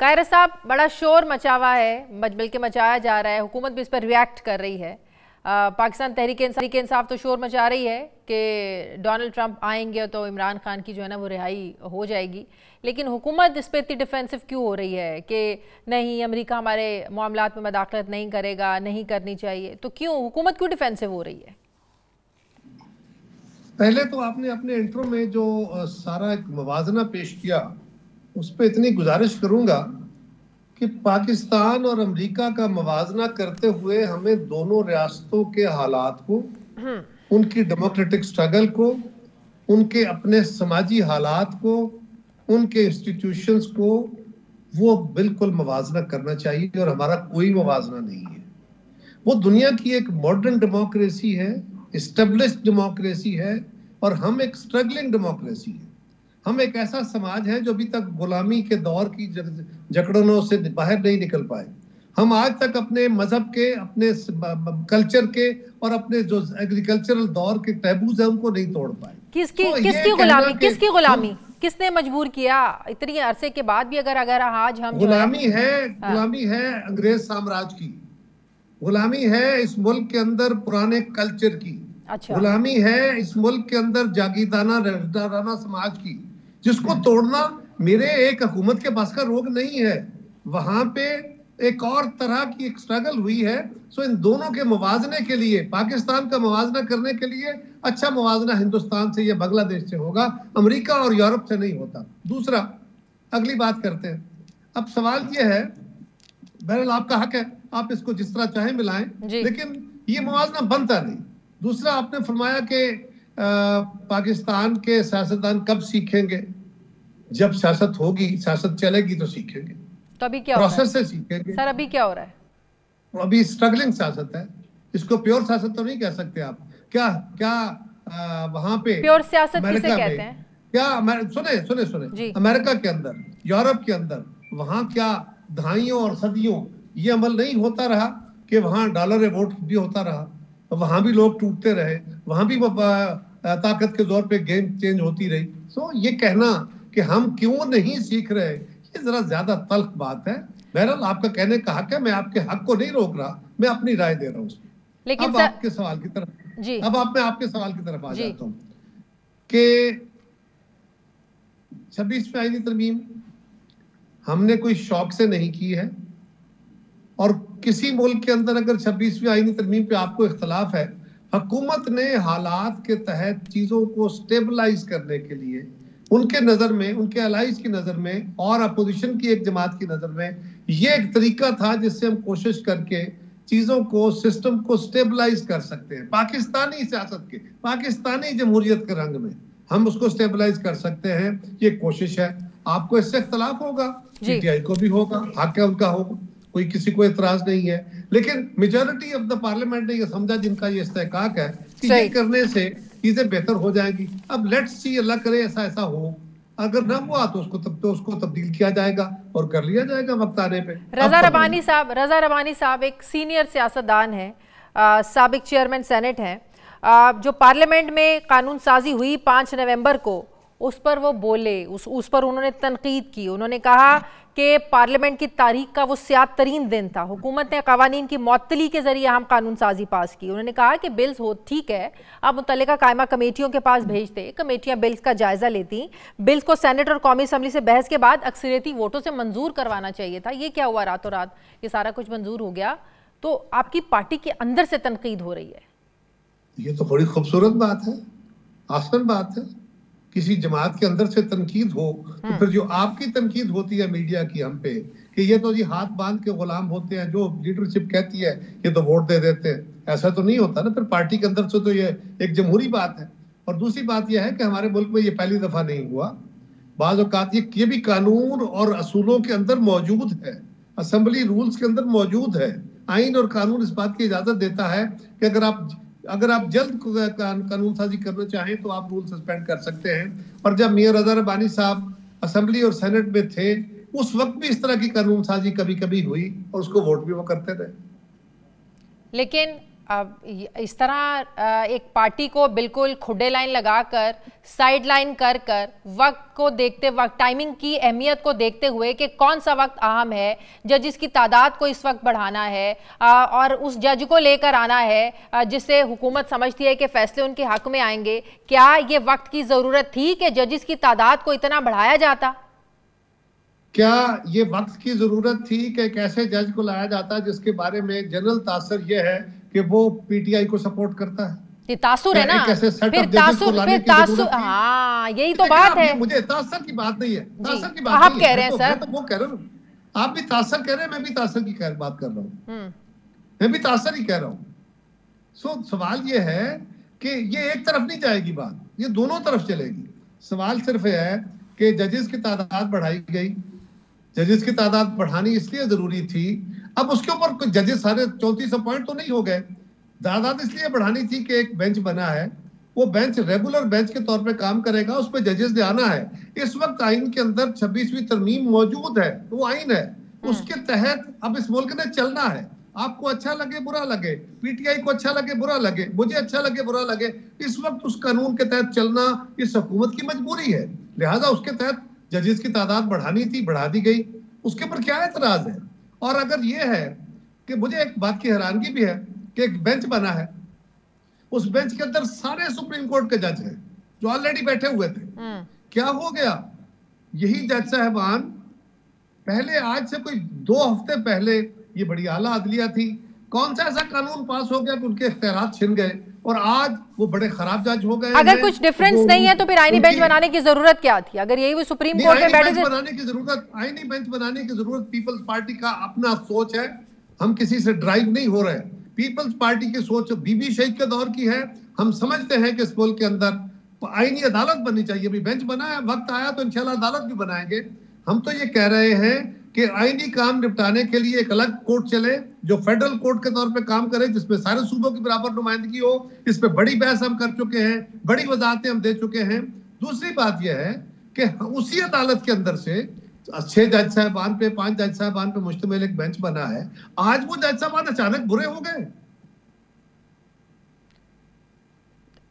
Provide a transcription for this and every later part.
कायरा साहब, बड़ा शोर मचा हुआ है, बल्कि मचाया जा रहा है, हुकूमत भी इस पर रिएक्ट कर रही है। पाकिस्तान तहरीक इंसाफ तो शोर मचा रही है कि डोनाल्ड ट्रंप आएंगे तो इमरान खान की जो है ना वो रिहाई हो जाएगी, लेकिन हुकूमत इस पर इतनी डिफेंसिव क्यों हो रही है कि नहीं, अमेरिका हमारे मामलात में मदाखलत नहीं करेगा, नहीं करनी चाहिए? तो क्यों हुकूमत क्यों डिफेंसिव हो रही है? पहले तो आपने अपने इंट्रो में जो सारा एक मवाजना पेश किया, उस पर इतनी गुजारिश करूंगा कि पाकिस्तान और अमेरिका का मवाजना करते हुए हमें दोनों रियासतों के हालात को, उनकी डेमोक्रेटिक स्ट्रगल को, उनके अपने समाजी हालात को, उनके इंस्टीट्यूशंस को वो बिल्कुल मवाजना करना चाहिए। और हमारा कोई मवाजना नहीं है। वो दुनिया की एक मॉडर्न डेमोक्रेसी है, एस्टेब्लिश्ड डेमोक्रेसी है, और हम एक स्ट्रगलिंग डेमोक्रेसी है। हम एक ऐसा समाज है जो अभी तक गुलामी के दौर की जकड़नों से बाहर नहीं निकल पाए। हम आज तक अपने मजहब के, अपने कल्चर के और अपने जो एग्रीकल्चरल दौर के टैबूज है उनको नहीं तोड़ पाए। किसकी गुलामी किसने मजबूर किया? इतनी अरसे के बाद भी अगर आज हम गुलामी है अंग्रेज साम्राज्य की, गुलामी है इस मुल्क के अंदर पुराने कल्चर की। अच्छा। गुलामी है इस मुल्क के अंदर जागीरदाना समाज की, जिसको तोड़ना मेरे एक हुकूमत के पास का रोग नहीं है। वहां पे एक और तरह की एक स्ट्रगल हुई है। सो इन दोनों के मवाजने के लिए, पाकिस्तान का मवाजना करने के लिए अच्छा मवाजना हिंदुस्तान से या बांग्लादेश से होगा, अमेरिका और यूरोप से नहीं होता। दूसरा, अगली बात करते हैं। अब सवाल यह है, बहरहाल आपका हक है, आप इसको जिस तरह चाहे मिलाएं, लेकिन ये मवाजना बनता नहीं। दूसरा, आपने फरमाया कि पाकिस्तान के सियासतदान कब सीखेंगे? जब सियासत होगी, सियासत चलेगी तो सीखेंगे। तो अभी क्या प्रोसेस से सीखेंगे। सर अभी क्या हो रहा है? अभी स्ट्रगलिंग सियासत है, इसको प्योर सियासत तो नहीं कह सकते आप। क्या वहां पे प्योर सियासत किसे कहते हैं? क्या सुने अमेरिका के अंदर, यूरोप के अंदर, वहां क्या दहाइयों और सदियों ये अमल नहीं होता रहा कि वहां डॉलर वोट भी होता रहा, वहां भी लोग टूटते रहे, वहां भी ताकत के जोर पे गेम चेंज होती रही। सो ये कहना कि हम क्यों नहीं सीख रहे, ये जरा ज्यादा तल्ख बात है। बहरहाल आपका कहने का हक है, मैं आपके हक को नहीं रोक रहा, मैं अपनी राय दे रहा हूँ। लेकिन अब आपके सवाल की तरफ मैं आपके सवाल की तरफ आ जाता हूँ कि 26वीं आईनी तरमीम हमने कोई शौक से नहीं की है, और किसी मुल्क के अंदर अगर 26वीं आईनी तरमीम पे आपको इख्तलाफ है, हुकूमत ने हालात के तहत चीजों को स्टेबलाइज करने के लिए उनके नजर में, उनके अलाइज की नजर में और अपोजिशन की एक जमात की नजर में ये एक तरीका था जिससे हम कोशिश करके चीजों को, सिस्टम को स्टेबलाइज कर सकते हैं। पाकिस्तानी सियासत के, पाकिस्तानी जमहूरियत के रंग में हम उसको स्टेबलाइज कर सकते हैं। ये कोशिश है। आपको इससे इख्तलाफ होगा, पीटीआई को भी होगा, हक है उनका होगा, कोई किसी को इतराज नहीं है, लेकिन मेजॉरिटी ऑफ द पार्लियामेंट ने यह समझा, जिनका ये इस्तेहकाक है कि ये करने से चीजें बेहतर हो जाएंगी। अब लेट्स सी, अल्लाह करे ऐसा हो। अगर ना हुआ तो उसको तब्दील किया जाएगा और कर लिया जाएगा वक्त आने पे। रजा रबानी साहब एक सीनियर सियासतदान है, साबिक चेयरमैन सेनेट हैं, जो पार्लियामेंट में कानून साजी हुई 5 नवंबर को, उस पर वो बोले, उस पर उन्होंने तनकीद की। उन्होंने कहा कि पार्लियामेंट की तारीख का वो स्याद तरीन दिन था, हुकूमत ने कवानीन की मअतली के जरिए हम कानून साजी पास की। उन्होंने कहा कि बिल्स हो ठीक है, अब मुतल्लिका कायमा कमेटियों के पास भेजते, कमेटियां बिल्स का जायजा लेती, बिल्स को सेनेट और कौमी असम्बली से बहस के बाद अक्सरियती वोटों से मंजूर करवाना चाहिए था। ये क्या हुआ, रातों रात ये सारा कुछ मंजूर हो गया? तो आपकी पार्टी के अंदर से तनकीद हो रही है। ये तो बड़ी खूबसूरत बात है, आसान बात है। किसी जमात के अंदर से तनकीद हो तो फिर जो आपकी तनकीद होती है मीडिया की हम पे कि ये तो जी हाथ बांध के गुलाम होते हैं, जो लीडरशिप कहती है ये तो वोट दे देते हैं, ऐसा तो नहीं होता ना। फिर पार्टी के अंदर से तो ये एक जमहूरी बात है। और दूसरी बात यह है कि हमारे मुल्क में ये पहली दफा नहीं हुआ। बाज़ औक़ात ये भी कानून और असूलों के अंदर मौजूद है, असेंबली रूल्स के अंदर मौजूद है। आइन और कानून इस बात की इजाजत देता है कि अगर आप जल्द कानून साजी करना चाहें तो आप रूल सस्पेंड कर सकते हैं। और जब मियां रजा रबानी साहब असेंबली और सेनेट में थे, उस वक्त भी इस तरह की कानून साजी कभी कभी हुई और उसको वोट भी वो करते रहे। लेकिन अब इस तरह एक पार्टी को बिल्कुल खुडे लाइन लगाकर साइड लाइन कर वक्त को देखते वक्त, टाइमिंग की अहमियत को देखते हुए कि कौन सा वक्त अहम है, जजेस की तादाद को इस वक्त बढ़ाना है और उस जज को लेकर आना है जिससे हुकूमत समझती है कि फैसले उनके हक में आएंगे, क्या ये वक्त की ज़रूरत थी कि जजेस की तादाद को इतना बढ़ाया जाता? क्या ये वक्त की जरूरत थी कि एक ऐसे जज को लाया जाता जिसके बारे में जनरल तासर ये है कि वो पीटीआई को सपोर्ट करता है? ये तासुर है ना, फिर हाँ यही तो बात है। मुझे तासर की बात नहीं है, तासर की बात आप कह रहे हैं सर, तो वो कह रहा हूँ, आप भी तासर कह रहे हैं, मैं भी तासर की बात कर रहा हूँ, मैं भी तासर ही कह रहा हूँ। सो सवाल ये है कि ये एक तरफ नहीं जाएगी बात, ये दोनों तरफ चलेगी। सवाल सिर्फ ये है कि जजेस की तादाद बढ़ाई गई, जजेस की तादाद बढ़ानी इसलिए जरूरी थी, अब उसके ऊपर जजेस सारे 34 अपॉइंट तो नहीं हो गए, तादाद इसलिए बढ़ानी थी कि एक बेंच बना है, वो बेंच रेगुलर बेंच के तौर पे काम करेगा, उस पर जजेस ने आना है। इस वक्त आइन के अंदर 26वीं तरमीम मौजूद है, वो आइन है, उसके तहत अब इस मुल्क ने चलना है। आपको अच्छा लगे बुरा लगे, पीटीआई को अच्छा लगे बुरा लगे, मुझे अच्छा लगे बुरा लगे, इस वक्त उस कानून के तहत चलना इस हुकूमत की मजबूरी है। लिहाजा उसके तहत जजेस की तादाद बढ़ानी थी, बढ़ा दी गई, उसके ऊपर क्या एतराज है? और अगर ये है कि मुझे एक बात की हैरानगी भी है कि एक बेंच बना है, उस बेंच के अंदर सारे सुप्रीम कोर्ट के जज हैं जो ऑलरेडी बैठे हुए थे। क्या हो गया? यही जज साहबान पहले, आज से कोई 2 हफ्ते पहले, ये बड़ी आला अदलिया थी, कौन सा ऐसा कानून पास हो गया कि उनके इख्तियारात छिन गए और आज वो बड़े खराब जज हो गए। अगर कुछ डिफरेंस नहीं है तो फिर आईनी बेंच बनाने की जरूरत क्या थी? अगर यही वो सुप्रीम कोर्ट में बैठे थे, बनाने की जरूरत, आईनी बेंच बनाने की जरूरत पीपल्स पार्टी का अपना सोच है, हम किसी से ड्राइव नहीं हो रहे। पीपल्स पार्टी की सोच बीबी शहीद के दौर की है। हम समझते हैं कि इस मुल्क के अंदर आईनी अदालत बननी चाहिए। अभी बेंच बना है, वक्त आया तो इंशाल्लाह अदालत भी बनाएंगे। हम तो ये कह रहे हैं कि आईनी काम निपटाने के लिए एक अलग कोर्ट चले जो फेडरल कोर्ट के तौर पे काम करे, जिसमें सारे सूबों की बराबर नुमाइंदगी हो। इस पे बड़ी बहस हम कर चुके हैं, बड़ी वजाहतें हम दे चुके हैं। दूसरी बात यह है कि उसी अदालत के अंदर से 6 जज साहबान पे, 5 जज साहबान पे मुश्तमिल एक बेंच बना है। आज वो जज साहबान अचानक बुरे हो गए।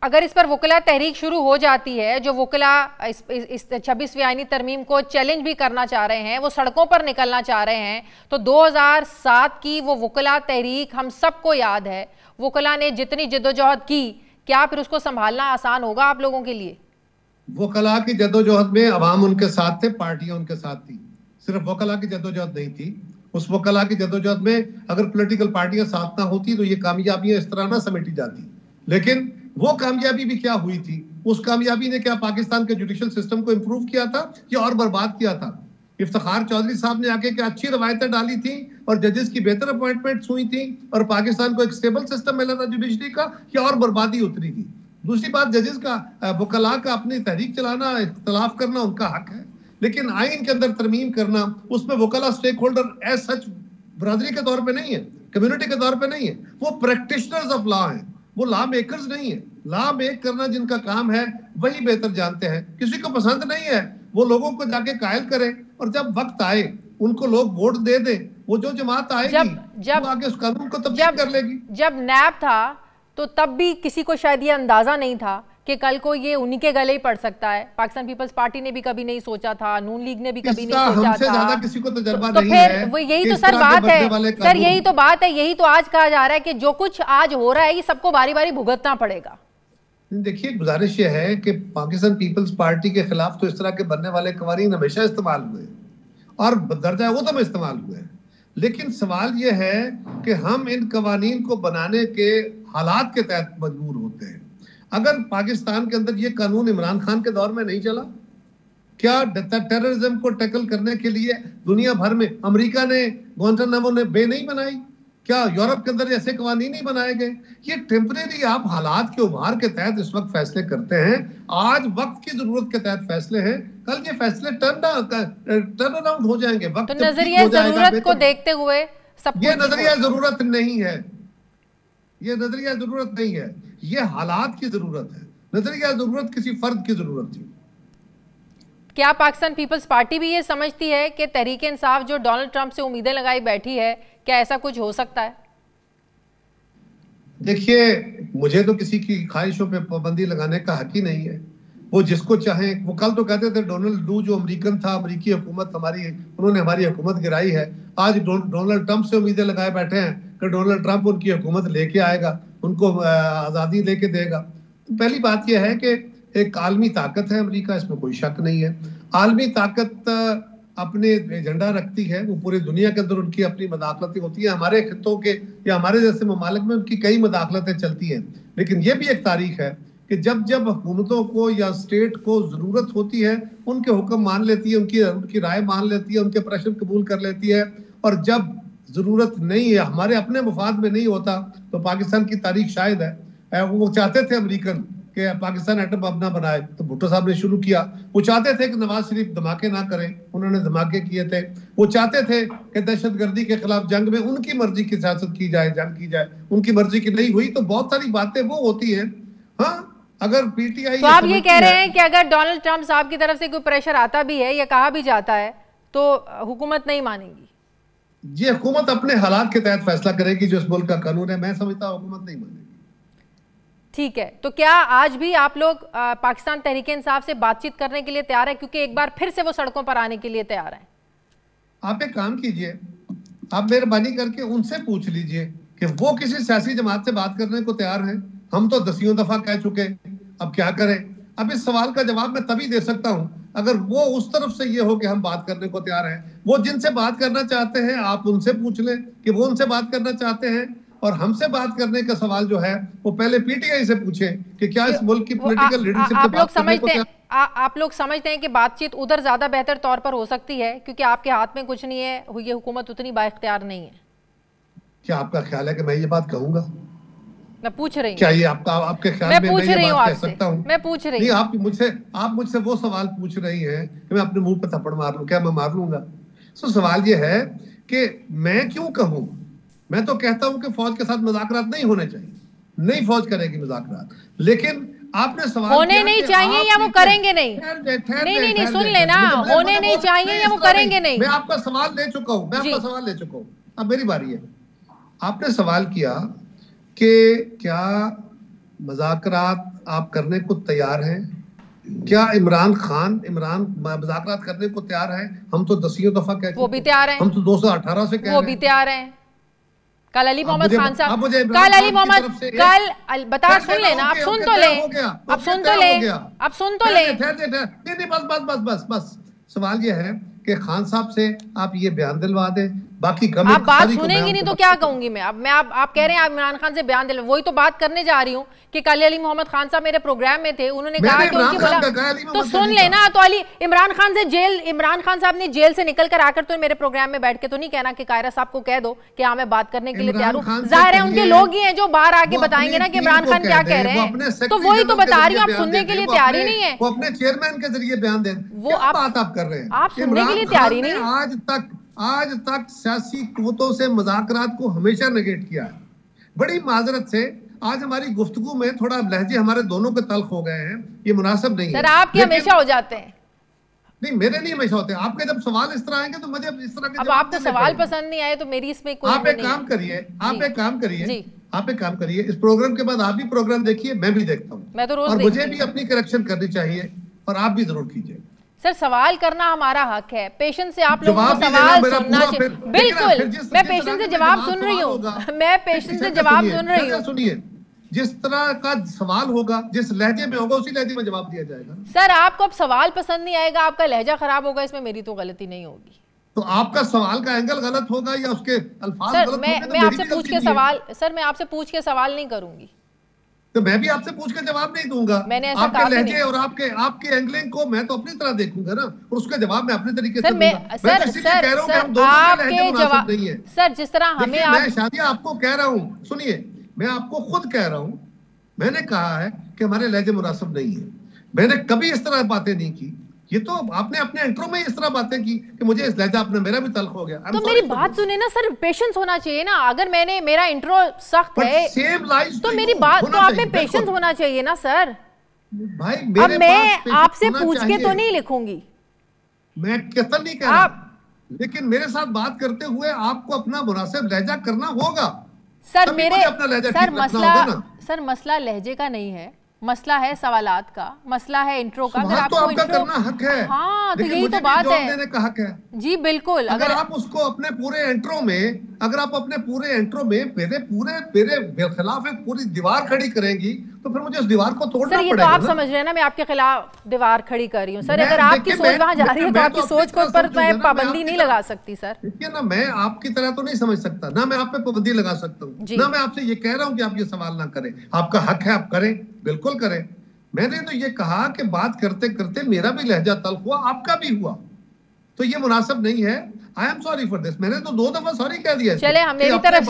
अगर इस पर वकला तहरीक शुरू हो जाती है, जो वकला इस 26वीं आईनी तरमीम को चैलेंज भी करना चाह रहे हैं, वो सड़कों पर निकलना चाह रहे हैं, तो 2007 की वो वकला तहरीक हम सबको याद है। वकला ने जितनी जद्दोजहद की, क्या फिर उसको संभालना आसान होगा आप लोगों के लिए? वकला की जद्दोजहद में अवाम उनके साथ थे, पार्टियां उनके साथ थी, सिर्फ वकला की जद्दोजहद नहीं थी। उस वकला की जद्दोजहद में अगर पॉलिटिकल पार्टियां साथ ना होती तो ये कामयाबियां इस तरह ना समेटी जाती। लेकिन वो कामयाबी भी क्या हुई थी? उस कामयाबी ने क्या पाकिस्तान के जुडिशियल सिस्टम को इंप्रूव किया था या और बर्बाद किया था? इफ्तिखार चौधरी साहब ने आके क्या अच्छी रवायतें डाली थी और जजेस की बेहतर अपॉइंटमेंट्स हुई थी और पाकिस्तान को एक स्टेबल सिस्टम मिला था जुडिशरी का, या और बर्बादी उतरी थी? दूसरी बात, जजेस का, वकला का अपनी तहरीक चलाना, इख्तलाफ करना उनका हक है, लेकिन आइन के अंदर तरमीम करना, उसमें वकला स्टेक होल्डर एज सच बरादरी के तौर पे नहीं है, कम्युनिटी के तौर पे नहीं है, वो प्रैक्टिशनर्स ऑफ लॉ हैं, वो लॉ मेकर्स नहीं है। लॉ मेक करना जिनका काम है वही बेहतर जानते हैं। किसी को पसंद नहीं है वो लोगों को जाके कायल करे और जब वक्त आए उनको लोग वोट दे दे, वो जो जमात आएगी वो आगे उस कानून को तब्दील कर लेगी। जब नैब था तो तब भी किसी को शायद ये अंदाजा नहीं था कि कल को ये उन्हीं के गले ही पड़ सकता है। पाकिस्तान पीपल्स पार्टी ने भी कभी नहीं सोचा था, नून लीग ने भी कभी नहीं सोचा था। ज्यादा किसी को तजर्बा तो नहीं फिर है। वो यही तो सर बात है सर, यही तो बात है, यही तो आज कहा जा रहा है कि जो कुछ आज हो रहा है ये सबको बारी बारी भुगतना पड़ेगा। देखिए, गुजारिश ये है कि पाकिस्तान पीपल्स पार्टी के खिलाफ तो इस तरह के बनने वाले कवानीन हमेशा इस्तेमाल हुए और दर्जा वो तो में इस्तेमाल हुए, लेकिन सवाल ये है कि हम इन कवानीन को बनाने के हालात के तहत मजबूर होते हैं। अगर पाकिस्तान के अंदर ये कानून इमरान खान के दौर में नहीं चला, क्या टेररिज्म को टैकल करने के लिए दुनिया भर में अमेरिका ने गुआंटानामो ने बे नहीं बनाई? क्या यूरोप के अंदर ऐसे कवानीन नहीं बनाए गए? ये टेम्परेरी आप हालात के उभार के तहत इस वक्त फैसले करते हैं। आज वक्त की जरूरत के तहत फैसले हैं, कल ये फैसले टर्न अराउंड हो जाएंगे। वक्त तो नजरिया जरूरत को देखते हुए सब ये नजरिया जरूरत नहीं है, ये नजरिया जरूरत नहीं है, ये हालात की जरूरत है। नजरिया जरूरत किसी फर्द की जरूरत थी। क्या पाकिस्तान पीपल्स पार्टी भी ये समझती है कि तहरीक इंसाफ जो डोनाल्ड ट्रंप से उम्मीदें लगाई बैठी है, क्या ऐसा कुछ हो सकता है? देखिए, मुझे तो किसी की ख्वाहिशों पे पाबंदी लगाने का हक ही नहीं है। वो जिसको चाहे, वो कल तो कहते थे डोनाल्ड डू जो अमेरिकन था, अमेरिकी हुकूमत उन्होंने हमारी हुकूमत गिराई है। आज डोनाल्ड ट्रंप से उम्मीदें लगाए बैठे हैं कि डोनाल्ड ट्रंप उनकी हुकूमत लेके आएगा, उनको आज़ादी लेके देगा। तो पहली बात यह है कि एक आलमी ताकत है अमेरिका, इसमें कोई शक नहीं है। आलमी ताकत अपने एजेंडा रखती है, वो पूरी दुनिया के अंदर उनकी अपनी मदाखलतें होती है। हमारे खित्तों के या हमारे जैसे ममालिक में उनकी कई मदाखलतें चलती हैं, लेकिन ये भी एक तारीख है कि जब जब हुकूमतों को या स्टेट को जरूरत होती है, उनके हुक्म मान लेती है, उनकी राय मान लेती है, उनके प्रश्न कबूल कर लेती है। और जब जरूरत नहीं है, हमारे अपने मुफाद में नहीं होता, तो पाकिस्तान की तारीख शायद है। वो चाहते थे अमेरिकन कि पाकिस्तान एटम बम ना बनाए, तो भुट्टो साहब ने शुरू किया। वो चाहते थे कि नवाज शरीफ धमाके ना करें, उन्होंने धमाके किए थे। वो चाहते थे कि दहशतगर्दी के खिलाफ जंग में उनकी मर्जी की सियासत की जाए, जंग की जाए, उनकी मर्जी की नहीं हुई। तो बहुत सारी बातें वो होती हैं। हाँ, अगर पीटीआई, तो आप ये कह रहे हैं कि अगर डोनाल्ड ट्रंप साहब की तरफ से कोई प्रेशर आता भी है या कहा भी जाता है तो हुकूमत नहीं मानेगी? जी, हुकूमत अपने हालात के तहत फैसला करेगी, जो इस मुल्क का कानून है। मैं समझता हूँ हुकूमत नहीं मानेगी। ठीक है, तो क्या आज भी आप लोग पाकिस्तान तहरीक-ए-इंसाफ से बातचीत करने के लिए तैयार है, क्योंकि एक बार फिर से वो सड़कों पर आने के लिए तैयार है? आप एक काम कीजिए, आप मेहरबानी करके उनसे पूछ लीजिए कि वो किसी सियासी जमात से बात करने को तैयार हैं। हम तो दसियों दफा कह चुके, अब क्या करें। अब इस सवाल का जवाब मैं तभी दे सकता हूं अगर वो उस तरफ से ये हो कि हम बात करने को तैयार हैं। वो जिनसे बात करना चाहते हैं, आप उनसे पूछ लें कि वो उनसे बात करना चाहते हैं। और हमसे बात करने का सवाल जो है वो पहले पीटीआई से पूछे कि क्या इस मुल्क की पॉलिटिकल लीडरशिप आप लोग समझते हैं कि बातचीत उधर ज्यादा बेहतर तौर पर हो सकती है, क्योंकि आपके हाथ में कुछ नहीं है, ये हुकूमत उतनी बाइख्तियार नहीं है? क्या आपका ख्याल है कि मैं ये बात कहूंगा? मैं पूछ रही हूँ। क्या ये आपके ख्याल में मैं ये बात कह सकता हूँ? मैं पूछ रही हूँ। आप मुझसे वो सवाल पूछ रही हैं कि मैं अपने मुंह पे थप्पड़ मार लूं? क्या मैं मार लूंगा? तो सवाल ये है कि मैं क्यों कहूं? मैं तो कहता हूं कि फौज के साथ मुज़ाकरात नहीं होने चाहिए, नहीं फौज करेगी मुज़ाकरात। लेकिन आपने सवाल होने नहीं चाहिए या वो करेंगे नहीं? नहीं, सुन लेना, होने नहीं चाहिए या वो करेंगे नहीं? मैं आपका सवाल ले चुका हूं, अब मेरी बारी है। आपने सवाल किया कि क्या मुज़ाकरात आप करने को तैयार हैं? क्या इमरान मुज़ाकरात करने को तैयार है? हम तो दसियों दफा कहते हैं वो भी तैयार हैं। हम तो 2018 से कह रहे हैं, वो भी तैयार हैं। कल अली मोहम्मद खान साहब, कल अली मोहम्मद, कल बता, सुन लेना, आप सुन तो ले, अब सुन तो ले। बस सवाल ये है कि खान साहब से आप ये बयान दिलवा दें, बाकी आप बात सुनेंगी नहीं तो क्या कहूंगी मैं? अब मैं आप कह रहे हैं आप इमरान खान से बयान दिलवा, वही तो बात करने जा रही हूँ कि कल अली मोहम्मद खान साहब मेरे प्रोग्राम में थे, उन्होंने कहा कि उनकी बोला तो सुन लेना। तो इमरान खान साहब ने जेल से निकल कर आकर तो मेरे प्रोग्राम में बैठ के तो नहीं कहना कि कायरा साहब को कह दो कि हाँ मैं बात करने के लिए तैयार हूँ। जाहिर है उनके लोग ही हैं जो बाहर आके बताएंगे ना कि इमरान खान क्या कह रहे हैं, तो वही तो बता रही हूँ, आप सुनने के लिए तैयार ही नहीं है। वो अपने चेयरमैन के जरिए बयान दें, वो बात आप कर रहे हैं, आप सुनने के लिए तैयार ही नहीं। आज तक सियासी कुव्वतों से मुज़ाकरात को हमेशा नेगेट किया है। बड़ी माजरत से आज हमारी गुफ्तगू में थोड़ा लहजे हमारे दोनों के तल्ख हो गए हैं, ये मुनासिब नहीं है। सर आपके हमेशा हो जाते हैं। नहीं, मेरे नहीं हमेशा होते। आपके जब सवाल इस तरह आएंगे तो मुझे इस तरह के, अब आपको सवाल पसंद नहीं आए तो मेरी इसमें कोई आप एक काम करिए, इस प्रोग्राम के बाद आप भी प्रोग्राम देखिए, मैं भी देखता हूँ, मैं तो रोज और मुझे भी अपनी करेक्शन करनी चाहिए और आप भी जरूर कीजिए। सर सवाल करना हमारा हक है, पेशेंस से आप लोगों को सवाल सुनना चाहिए। बिल्कुल, मैं पेशेंस से जवाब सुन रही हूँ, सुनिए, जिस तरह का सवाल होगा, जिस लहजे में होगा, उसी लहजे में जवाब दिया जाएगा। सर आपको अब सवाल पसंद नहीं आएगा, आपका लहजा खराब होगा, इसमें मेरी तो गलती नहीं होगी। तो आपका सवाल का एंगल गलत होगा या उसके अल्फाज गलत होंगे? मैं आपसे पूछ के सवाल नहीं करूंगी, तो मैं भी आपसे पूछ के जवाब नहीं दूंगा। मैंने ऐसा आपके लहजे और आपके एंगलिंग को मैं तो अपनी तरह देखूंगा ना, और उसके जवाब मैं अपने तरीके से दूंगा। सर जिस तरह हमें मैं शादिया आपको कह रहा हूँ, सुनिए, मैं आपको खुद कह रहा हूँ, मैंने कहा है कि हमारे लहजे मुनासिब नहीं है। मैंने कभी इस तरह बातें नहीं की। ये तो आपने अपने इंट्रो में इस तरह बातें की कि मुझे इस लहजा अपना मेरा भी तल्ख हो गया। तो मेरी बात सुने ना सर, पेशेंस होना चाहिए ना। अगर मेरा इंट्रो सख्त है तो मेरी बात तो आप में पेशेंस होना चाहिए ना सर। भाई अब मैं आपसे पूछ के तो नहीं लिखूंगी, मैं कतई नहीं कह रहा, लेकिन मेरे साथ बात करते हुए आपको अपना मुनासिब लहजा करना होगा। सर तभी मेरे मुझे अपना लहजा सर ठीक रखना मसला होगा ना। सर मसला लहजे का नहीं है, मसला है सवालात का, मसला है इंट्रो का। अगर तो आपको आपका इंट्रो करना हक है, हाँ तो लेकिन यही मुझे तो भी बात जवाब है देने का हक है। जी बिल्कुल। अगर आप उसको अपने पूरे इंट्रो में, अगर आप अपने पूरे इंट्रो में मेरे खिलाफ एक पूरी दीवार खड़ी करेंगी तो फिर मुझे उस दीवार को तोड़ना सर ये तो पड़ेगा आप ना। समझ रहे हैं ना मैं आपके खिलाफ दीवार खड़ी कर रही हूँ सर। अगर आपकी देखिए, सोच वहां जा रही है तो मैं आपकी अपनी सोच तरह को पर समझूंगा मैं ना, पाबंदी नहीं लगा सकती सर। देखिए ना, मैं आपकी तरह तो नहीं समझ सकता ना, मैं आप पे पाबंदी लगा सकता हूँ जी। ना। मैं आपसे ये कह रहा हूँ कि आप ये सवाल ना करें, आपका हक है, आप करें, बिल्कुल करें। मैंने तो ये कहा कि बात करते करते मेरा भी लहजा तल्ख हुआ, आपका भी हुआ, तो ये मुनासिब नहीं है। I am sorry for this. मैंने तो 2 दफा सॉरी कह दिया चले हम मेरी तरफ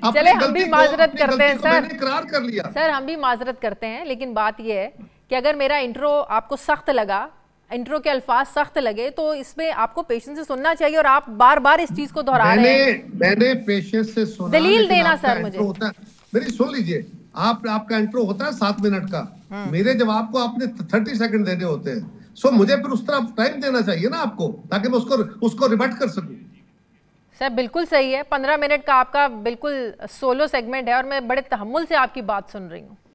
चले हम भी माजरत करते हैं सर। मैंने इकरार कर लिया सर हम भी माजरत करते हैं, लेकिन बात ये है कि अगर मेरा इंट्रो आपको सख्त लगा, इंट्रो के अल्फाज सख्त लगे, तो इसमें आपको पेशेंस से सुनना चाहिए और आप बार बार इस चीज को दोहरा रहे हैं। मैंने पेशेंस से सुना, दलील देना सर मुझे। होता है, मेरी सुन लीजिए, आपका इंट्रो होता है 7 मिनट का, मेरे जवाब को आपने 30 सेकंड देने होते हैं। सो मुझे फिर उस तरह टाइम देना चाहिए ना आपको, ताकि मैं उसको रिबट कर सकूं। सर बिल्कुल सही है, 15 मिनट का आपका बिल्कुल सोलो सेगमेंट है और मैं बड़े तहम्मुल से आपकी बात सुन रही हूँ।